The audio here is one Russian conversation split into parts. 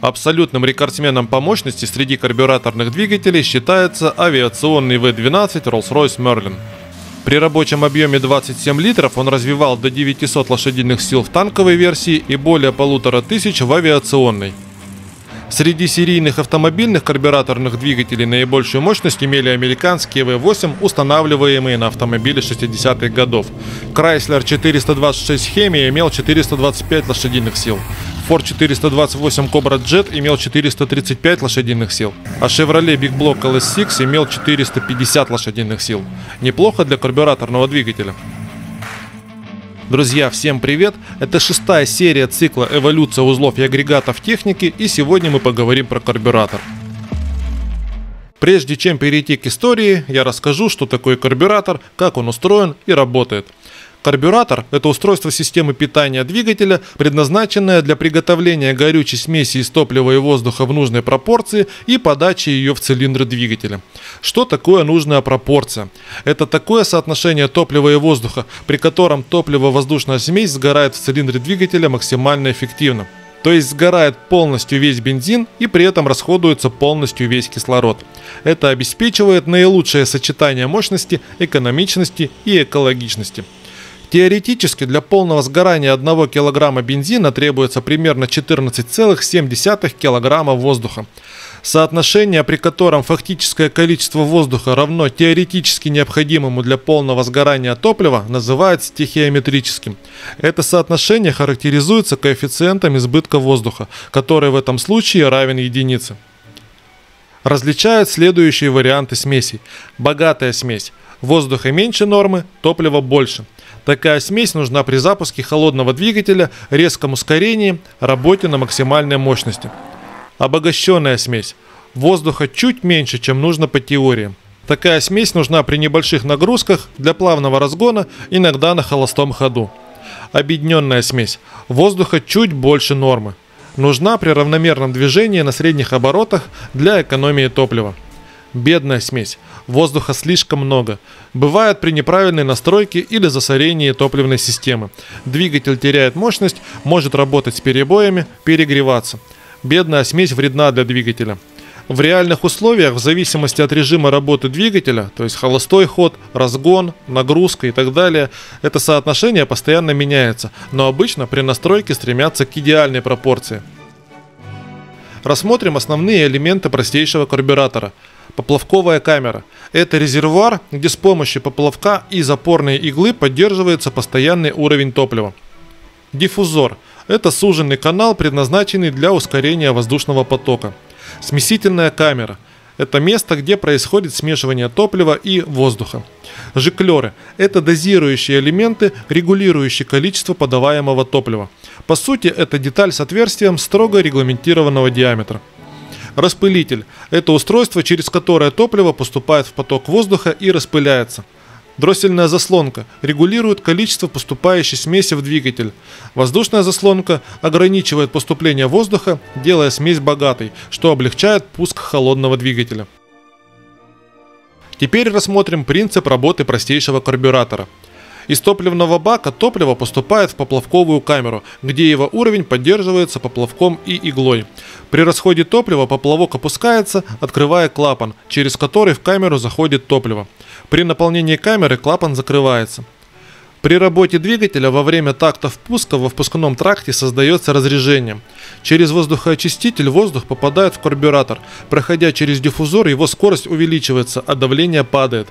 Абсолютным рекордсменом по мощности среди карбюраторных двигателей считается авиационный V12 Rolls-Royce Merlin. При рабочем объеме 27 литров он развивал до 900 лошадиных сил в танковой версии и более 1500 в авиационной. Среди серийных автомобильных карбюраторных двигателей наибольшую мощность имели американские V8, устанавливаемые на автомобили 60-х годов. Chrysler 426 Hemi имел 425 лошадиных сил. Ford 428 Cobra Jet имел 435 лошадиных сил, а Chevrolet Big Block LS6 имел 450 лошадиных сил. Неплохо для карбюраторного двигателя. Друзья, всем привет! Это 6-я серия цикла «Эволюция узлов и агрегатов техники», и сегодня мы поговорим про карбюратор. Прежде чем перейти к истории, я расскажу, что такое карбюратор, как он устроен и работает. Карбюратор – это устройство системы питания двигателя, предназначенное для приготовления горючей смеси из топлива и воздуха в нужной пропорции и подачи ее в цилиндры двигателя. Что такое нужная пропорция? Это такое соотношение топлива и воздуха, при котором топливо-воздушная смесь сгорает в цилиндре двигателя максимально эффективно. То есть сгорает полностью весь бензин и при этом расходуется полностью весь кислород. Это обеспечивает наилучшее сочетание мощности, экономичности и экологичности. Теоретически для полного сгорания 1 кг бензина требуется примерно 14,7 кг воздуха. Соотношение, при котором фактическое количество воздуха равно теоретически необходимому для полного сгорания топлива, называется стихиометрическим. Это соотношение характеризуется коэффициентом избытка воздуха, который в этом случае равен единице. Различают следующие варианты смесей. Богатая смесь. Воздуха меньше нормы, топлива больше. Такая смесь нужна при запуске холодного двигателя, резком ускорении, работе на максимальной мощности. Обогащенная смесь. Воздуха чуть меньше, чем нужно по теории. Такая смесь нужна при небольших нагрузках, для плавного разгона, иногда на холостом ходу. Объединенная смесь. Воздуха чуть больше нормы. Нужна при равномерном движении на средних оборотах для экономии топлива. Бедная смесь. Воздуха слишком много. Бывает при неправильной настройке или засорении топливной системы. Двигатель теряет мощность, может работать с перебоями, перегреваться. Бедная смесь вредна для двигателя. В реальных условиях, в зависимости от режима работы двигателя, то есть холостой ход, разгон, нагрузка и так далее, это соотношение постоянно меняется, но обычно при настройке стремятся к идеальной пропорции. Рассмотрим основные элементы простейшего карбюратора. Поплавковая камера. Это резервуар, где с помощью поплавка и запорной иглы поддерживается постоянный уровень топлива. Диффузор. Это суженный канал, предназначенный для ускорения воздушного потока. Смесительная камера. Это место, где происходит смешивание топлива и воздуха. Жиклеры. Это дозирующие элементы, регулирующие количество подаваемого топлива. По сути, это деталь с отверстием строго регламентированного диаметра. Распылитель – это устройство, через которое топливо поступает в поток воздуха и распыляется. Дроссельная заслонка регулирует количество поступающей смеси в двигатель. Воздушная заслонка ограничивает поступление воздуха, делая смесь богатой, что облегчает пуск холодного двигателя. Теперь рассмотрим принцип работы простейшего карбюратора. Из топливного бака топливо поступает в поплавковую камеру, где его уровень поддерживается поплавком и иглой. При расходе топлива поплавок опускается, открывая клапан, через который в камеру заходит топливо. При наполнении камеры клапан закрывается. При работе двигателя во время такта впуска во впускном тракте создается разрежение. Через воздухоочиститель воздух попадает в карбюратор. Проходя через диффузор, его скорость увеличивается, а давление падает.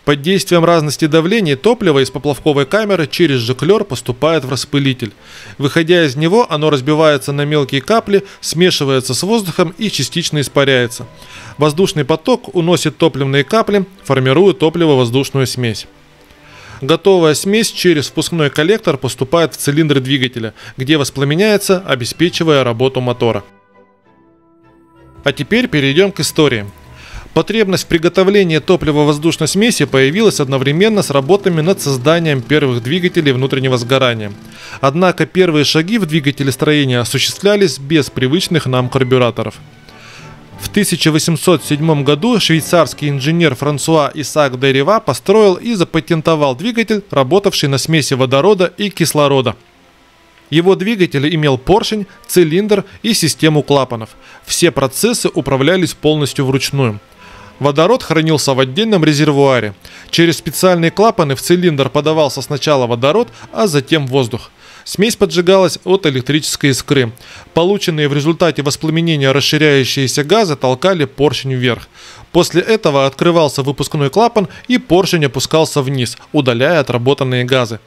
Под действием разности давлений топливо из поплавковой камеры через жиклер поступает в распылитель. Выходя из него, оно разбивается на мелкие капли, смешивается с воздухом и частично испаряется. Воздушный поток уносит топливные капли, формируя топливо-воздушную смесь. Готовая смесь через впускной коллектор поступает в цилиндры двигателя, где воспламеняется, обеспечивая работу мотора. А теперь перейдем к истории. Потребность в приготовлении топлива-воздушной смеси появилась одновременно с работами над созданием первых двигателей внутреннего сгорания. Однако первые шаги в двигателестроении осуществлялись без привычных нам карбюраторов. В 1807 году швейцарский инженер Франсуа Исаак де Рива построил и запатентовал двигатель, работавший на смеси водорода и кислорода. Его двигатель имел поршень, цилиндр и систему клапанов. Все процессы управлялись полностью вручную. Водород хранился в отдельном резервуаре. Через специальные клапаны в цилиндр подавался сначала водород, а затем воздух. Смесь поджигалась от электрической искры. Полученные в результате воспламенения расширяющиеся газы толкали поршень вверх. После этого открывался выпускной клапан, и поршень опускался вниз, удаляя отработанные газы.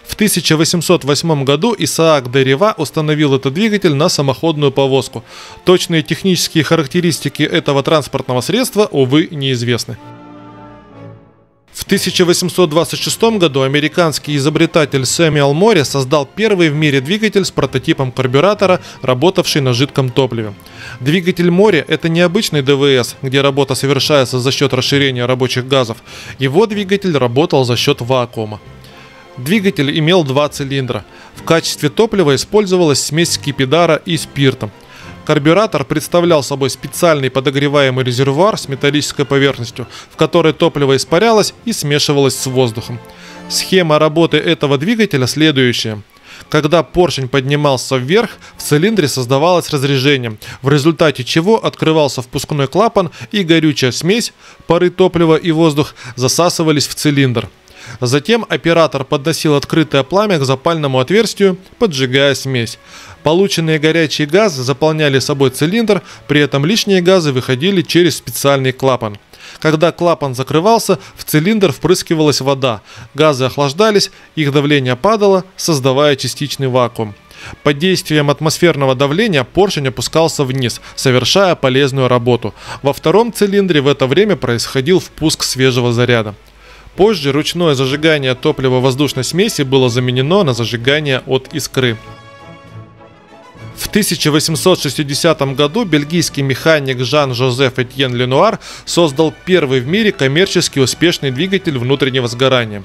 В 1808 году Исаак де Рива установил этот двигатель на самоходную повозку. Точные технические характеристики этого транспортного средства, увы, неизвестны. В 1826 году американский изобретатель Сэмюэл Мори создал первый в мире двигатель с прототипом карбюратора, работавший на жидком топливе. Двигатель Мори – это необычный ДВС, где работа совершается за счет расширения рабочих газов. Его двигатель работал за счет вакуума. Двигатель имел два цилиндра. В качестве топлива использовалась смесь скипидара и спирта. Карбюратор представлял собой специальный подогреваемый резервуар с металлической поверхностью, в которой топливо испарялось и смешивалось с воздухом. Схема работы этого двигателя следующая. Когда поршень поднимался вверх, в цилиндре создавалось разрежение, в результате чего открывался впускной клапан, и горючая смесь, пары топлива и воздух засасывались в цилиндр. Затем оператор подносил открытое пламя к запальному отверстию, поджигая смесь. Полученные горячие газы заполняли собой цилиндр, при этом лишние газы выходили через специальный клапан. Когда клапан закрывался, в цилиндр впрыскивалась вода, газы охлаждались, их давление падало, создавая частичный вакуум. Под действием атмосферного давления поршень опускался вниз, совершая полезную работу. Во втором цилиндре в это время происходил впуск свежего заряда. Позже ручное зажигание топливо-воздушной смеси было заменено на зажигание от искры. В 1860 году бельгийский механик Жан-Жозеф Этьен Ленуар создал первый в мире коммерчески успешный двигатель внутреннего сгорания.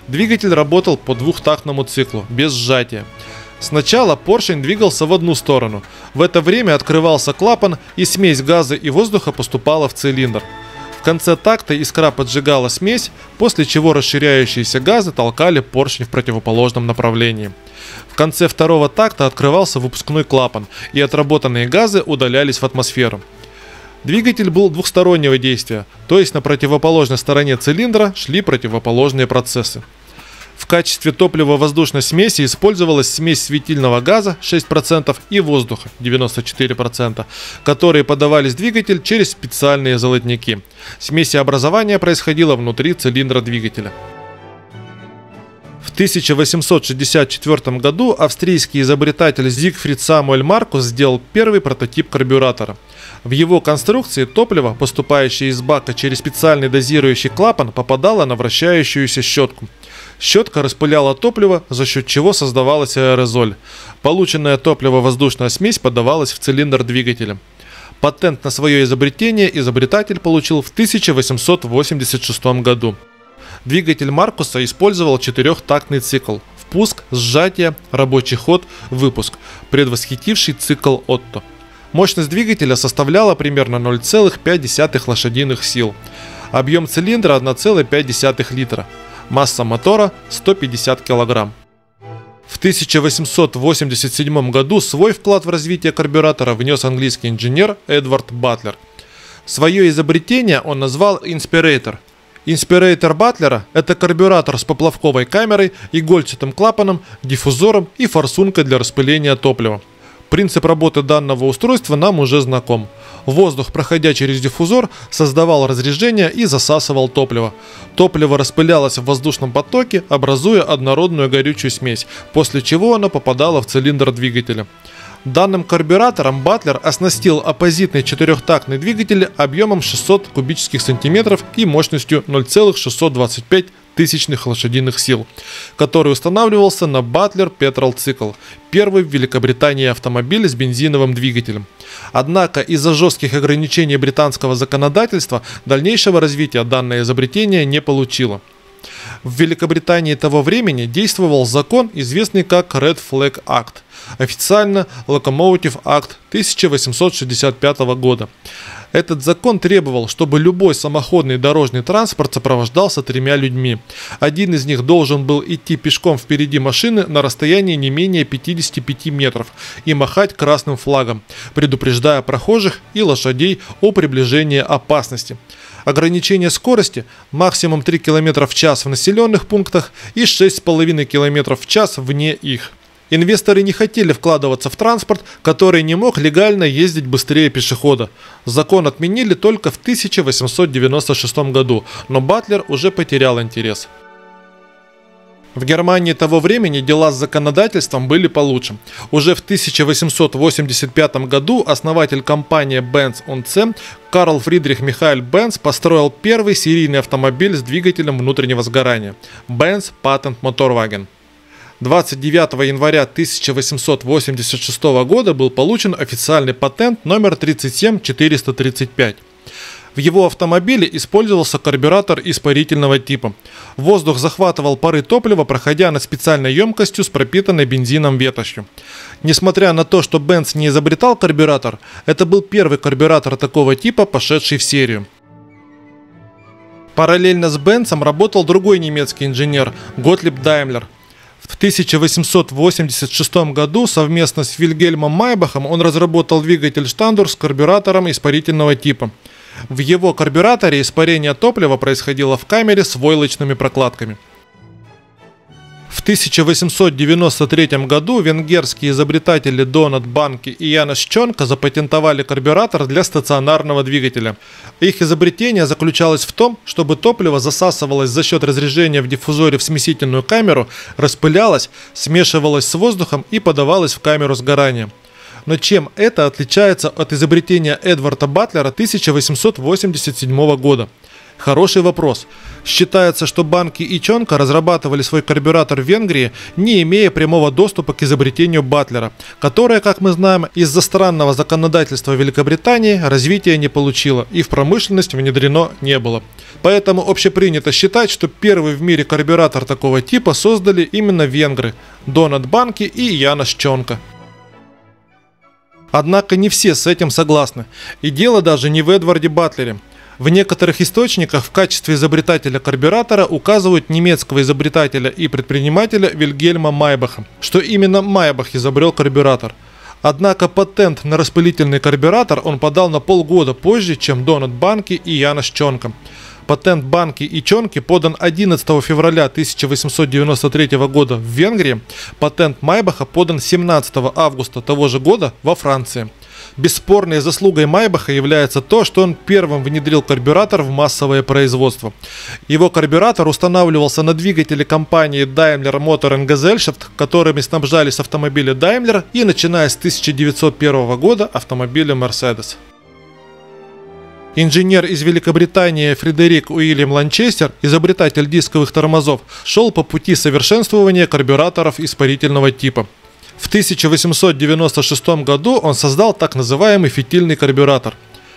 Двигатель работал по двухтактному циклу, без сжатия. Сначала поршень двигался в одну сторону. В это время открывался клапан, и смесь газа и воздуха поступала в цилиндр. В конце такта искра поджигала смесь, после чего расширяющиеся газы толкали поршень в противоположном направлении. В конце второго такта открывался выпускной клапан, и отработанные газы удалялись в атмосферу. Двигатель был двухстороннего действия, то есть на противоположной стороне цилиндра шли противоположные процессы. В качестве топлива-воздушной смеси использовалась смесь светильного газа 6% и воздуха 94%, которые подавались в двигатель через специальные золотники. Смесеобразование происходило внутри цилиндра двигателя. В 1864 году австрийский изобретатель Зигфрид Самуэль Маркус сделал первый прототип карбюратора. В его конструкции топливо, поступающее из бака через специальный дозирующий клапан, попадало на вращающуюся щетку. Щетка распыляла топливо, за счет чего создавалась аэрозоль. Полученная топливо-воздушная смесь подавалась в цилиндр двигателя. Патент на свое изобретение изобретатель получил в 1886 году. Двигатель Маркуса использовал четырехтактный цикл – впуск, сжатие, рабочий ход, выпуск, предвосхитивший цикл Отто. Мощность двигателя составляла примерно 0,5 лошадиных сил. Объем цилиндра 1,5 литра. Масса мотора 150 кг. В 1887 году свой вклад в развитие карбюратора внес английский инженер Эдвард Батлер. Свое изобретение он назвал Inspirator. Инспирейтор Батлера – это карбюратор с поплавковой камерой, игольчатым клапаном, диффузором и форсункой для распыления топлива. Принцип работы данного устройства нам уже знаком. Воздух, проходя через диффузор, создавал разрежение и засасывал топливо. Топливо распылялось в воздушном потоке, образуя однородную горючую смесь, после чего оно попадало в цилиндр двигателя. Данным карбюратором Батлер оснастил оппозитный четырехтактный двигатель объемом 600 кубических сантиметров и мощностью 0,625 лошадиных сил, который устанавливался на Батлер Petrol Cycle, первый в Великобритании автомобиль с бензиновым двигателем. Однако из-за жестких ограничений британского законодательства дальнейшего развития данное изобретение не получило. В Великобритании того времени действовал закон, известный как Red Flag Act, официально Locomotive Act 1865 года. Этот закон требовал, чтобы любой самоходный дорожный транспорт сопровождался 3 людьми. Один из них должен был идти пешком впереди машины на расстоянии не менее 55 метров и махать красным флагом, предупреждая прохожих и лошадей о приближении опасности. Ограничение скорости – максимум 3 км в час в населенных пунктах и 6,5 км в час вне их. Инвесторы не хотели вкладываться в транспорт, который не мог легально ездить быстрее пешехода. Закон отменили только в 1896 году, но Батлер уже потерял интерес. В Германии того времени дела с законодательством были получше. Уже в 1885 году основатель компании Benz und C Карл Фридрих Михаэль Бенц построил первый серийный автомобиль с двигателем внутреннего сгорания – Benz Patent Motorwagen. 29 января 1886 года был получен официальный патент номер 37435. В его автомобиле использовался карбюратор испарительного типа. Воздух захватывал пары топлива, проходя над специальной емкостью с пропитанной бензином ветошью. Несмотря на то, что Бенц не изобретал карбюратор, это был первый карбюратор такого типа, пошедший в серию. Параллельно с Бенцем работал другой немецкий инженер Готлиб Даймлер. В 1886 году совместно с Вильгельмом Майбахом он разработал двигатель Штандур с карбюратором испарительного типа. В его карбюраторе испарение топлива происходило в камере с войлочными прокладками. В 1893 году венгерские изобретатели Донат Банки и Янос Чонка запатентовали карбюратор для стационарного двигателя. Их изобретение заключалось в том, чтобы топливо засасывалось за счет разрежения в диффузоре в смесительную камеру, распылялось, смешивалось с воздухом и подавалось в камеру сгорания. Но чем это отличается от изобретения Эдварда Батлера 1887 года? Хороший вопрос. Считается, что Банки и Чонка разрабатывали свой карбюратор в Венгрии, не имея прямого доступа к изобретению Батлера, которое, как мы знаем, из-за странного законодательства Великобритании развития не получило и в промышленность внедрено не было. Поэтому общепринято считать, что первый в мире карбюратор такого типа создали именно венгры – Донат Банки и Янос Чонка. Однако не все с этим согласны. И дело даже не в Эдварде Батлере. В некоторых источниках в качестве изобретателя карбюратора указывают немецкого изобретателя и предпринимателя Вильгельма Майбаха, что именно Майбах изобрел карбюратор. Однако патент на распылительный карбюратор он подал на полгода позже, чем Донат Банки и Янос Чонка. Патент Банки и Чонки подан 11 февраля 1893 года в Венгрии, патент Майбаха подан 17 августа того же года во Франции. Бесспорной заслугой Майбаха является то, что он первым внедрил карбюратор в массовое производство. Его карбюратор устанавливался на двигателе компании Daimler Motor Gesellschaft, которыми снабжались автомобили Daimler и, начиная с 1901 года, автомобили Mercedes. Инженер из Великобритании Фредерик Уильям Ланчестер, изобретатель дисковых тормозов, шел по пути совершенствования карбюраторов испарительного типа. В 1896 году он создал так называемый фитильный карбюратор.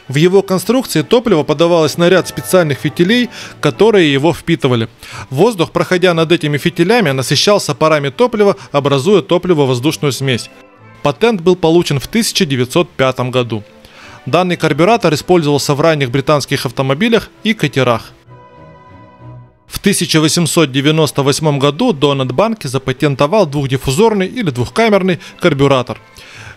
В его конструкции топливо подавалось на ряд специальных фитилей, которые его впитывали. Воздух, проходя над этими фитилями, насыщался парами топлива, образуя топливо-воздушную смесь. Патент был получен в 1905 году. Данный карбюратор использовался в ранних британских автомобилях и катерах. В 1898 году Донат Банки запатентовал двухдиффузорный или двухкамерный карбюратор.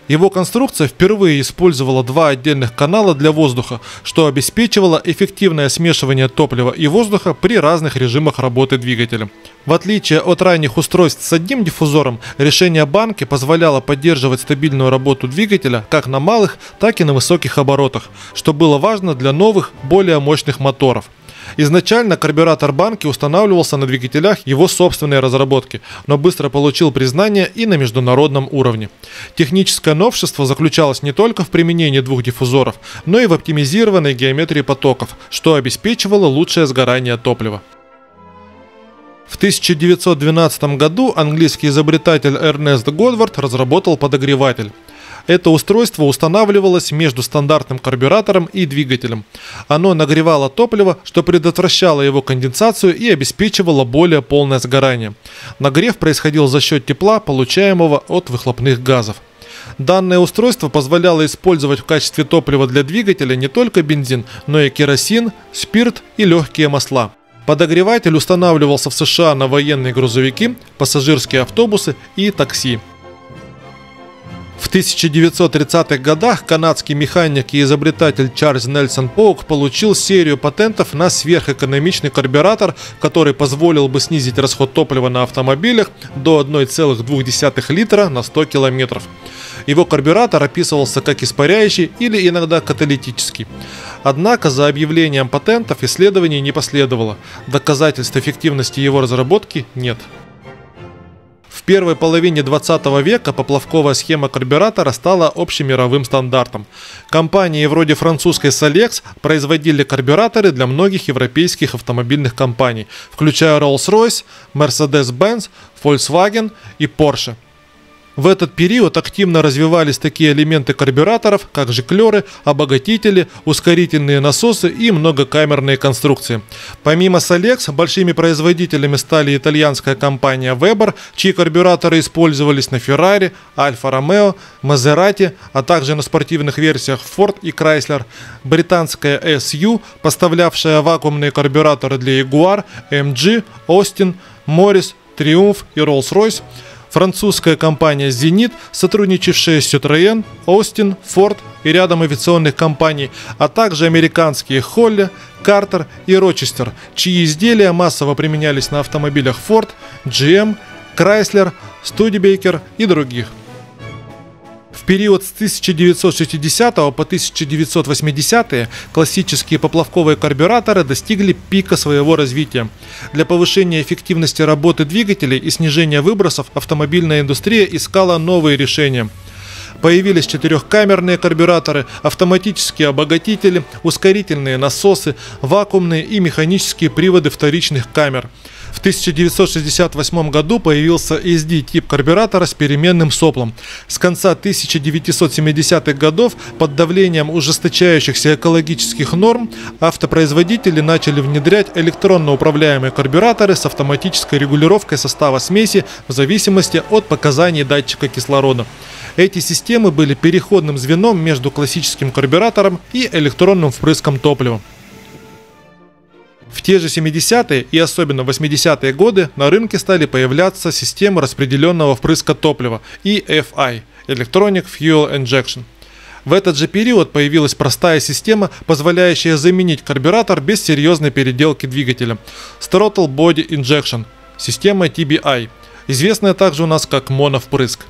Его конструкция впервые использовала два отдельных канала для воздуха, что обеспечивало эффективное смешивание топлива и воздуха при разных режимах работы двигателя. В отличие от ранних устройств с одним диффузором, решение Банки позволяло поддерживать стабильную работу двигателя как на малых, так и на высоких оборотах, что было важно для новых, более мощных моторов. Изначально карбюратор Банки устанавливался на двигателях его собственной разработки, но быстро получил признание и на международном уровне. Техническое новшество заключалось не только в применении двух диффузоров, но и в оптимизированной геометрии потоков, что обеспечивало лучшее сгорание топлива. В 1912 году английский изобретатель Эрнест Годвард разработал подогреватель. Это устройство устанавливалось между стандартным карбюратором и двигателем. Оно нагревало топливо, что предотвращало его конденсацию и обеспечивало более полное сгорание. Нагрев происходил за счет тепла, получаемого от выхлопных газов. Данное устройство позволяло использовать в качестве топлива для двигателя не только бензин, но и керосин, спирт и легкие масла. Подогреватель устанавливался в США на военные грузовики, пассажирские автобусы и такси. В 1930-х годах канадский механик и изобретатель Чарльз Нельсон Поук получил серию патентов на сверхэкономичный карбюратор, который позволил бы снизить расход топлива на автомобилях до 1,2 литра на 100 километров. Его карбюратор описывался как испаряющий или иногда каталитический. Однако за объявлением патентов исследований не последовало. Доказательств эффективности его разработки нет. В первой половине 20 века поплавковая схема карбюратора стала общемировым стандартом. Компании вроде французской Solex производили карбюраторы для многих европейских автомобильных компаний, включая Rolls-Royce, Mercedes-Benz, Volkswagen и Porsche. В этот период активно развивались такие элементы карбюраторов, как жиклеры, обогатители, ускорительные насосы и многокамерные конструкции. Помимо Solex, большими производителями стали итальянская компания Weber, чьи карбюраторы использовались на Ferrari, Alfa Romeo, Maserati, а также на спортивных версиях Ford и Chrysler, британская SU, поставлявшая вакуумные карбюраторы для Jaguar, MG, Austin, Morris, Triumph и Rolls-Royce, французская компания Zenith, сотрудничавшая с Citroën, Austin, Ford и рядом авиационных компаний, а также американские Холли, Картер и Рочестер, чьи изделия массово применялись на автомобилях Ford, GM, Chrysler, Studebaker и других. В период с 1960 по 1980 классические поплавковые карбюраторы достигли пика своего развития. Для повышения эффективности работы двигателей и снижения выбросов автомобильная индустрия искала новые решения. Появились четырехкамерные карбюраторы, автоматические обогатители, ускорительные насосы, вакуумные и механические приводы вторичных камер. В 1968 году появился SD-тип карбюратора с переменным соплом. С конца 1970-х годов под давлением ужесточающихся экологических норм автопроизводители начали внедрять электронно управляемые карбюраторы с автоматической регулировкой состава смеси в зависимости от показаний датчика кислорода. Эти системы были переходным звеном между классическим карбюратором и электронным впрыском топлива. В те же 70-е и особенно 80-е годы на рынке стали появляться системы распределенного впрыска топлива EFI – Electronic Fuel Injection. В этот же период появилась простая система, позволяющая заменить карбюратор без серьезной переделки двигателя – Throttle Body Injection – система TBI, известная также у нас как моновпрыск.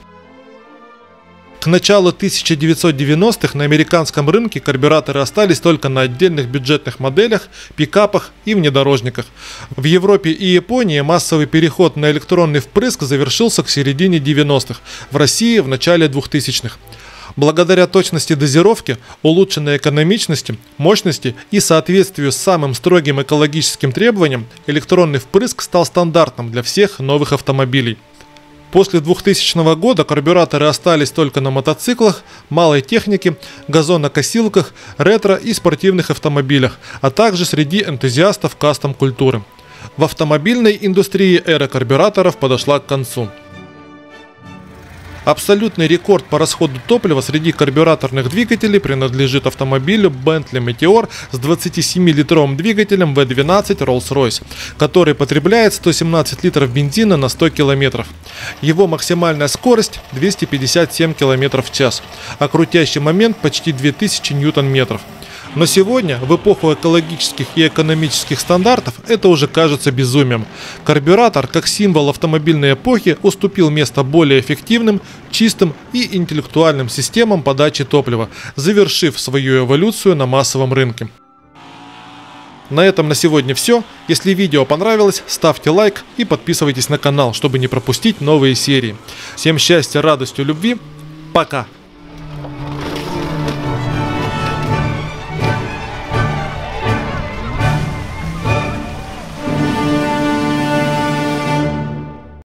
К началу 1990-х на американском рынке карбюраторы остались только на отдельных бюджетных моделях, пикапах и внедорожниках. В Европе и Японии массовый переход на электронный впрыск завершился к середине 90-х, в России в начале 2000-х. Благодаря точности дозировки, улучшенной экономичности, мощности и соответствию с самым строгим экологическим требованиям, электронный впрыск стал стандартом для всех новых автомобилей. После 2000 года карбюраторы остались только на мотоциклах, малой технике, газонокосилках, ретро и спортивных автомобилях, а также среди энтузиастов кастом-культуры. В автомобильной индустрии эра карбюраторов подошла к концу. Абсолютный рекорд по расходу топлива среди карбюраторных двигателей принадлежит автомобилю Bentley Meteor с 27-литровым двигателем V12 Rolls-Royce, который потребляет 117 литров бензина на 100 километров. Его максимальная скорость 257 км в час, а крутящий момент почти 2000 ньютон-метров. Но сегодня, в эпоху экологических и экономических стандартов, это уже кажется безумием. Карбюратор, как символ автомобильной эпохи, уступил место более эффективным, чистым и интеллектуальным системам подачи топлива, завершив свою эволюцию на массовом рынке. На этом на сегодня все. Если видео понравилось, ставьте лайк и подписывайтесь на канал, чтобы не пропустить новые серии. Всем счастья, радости, любви. Пока!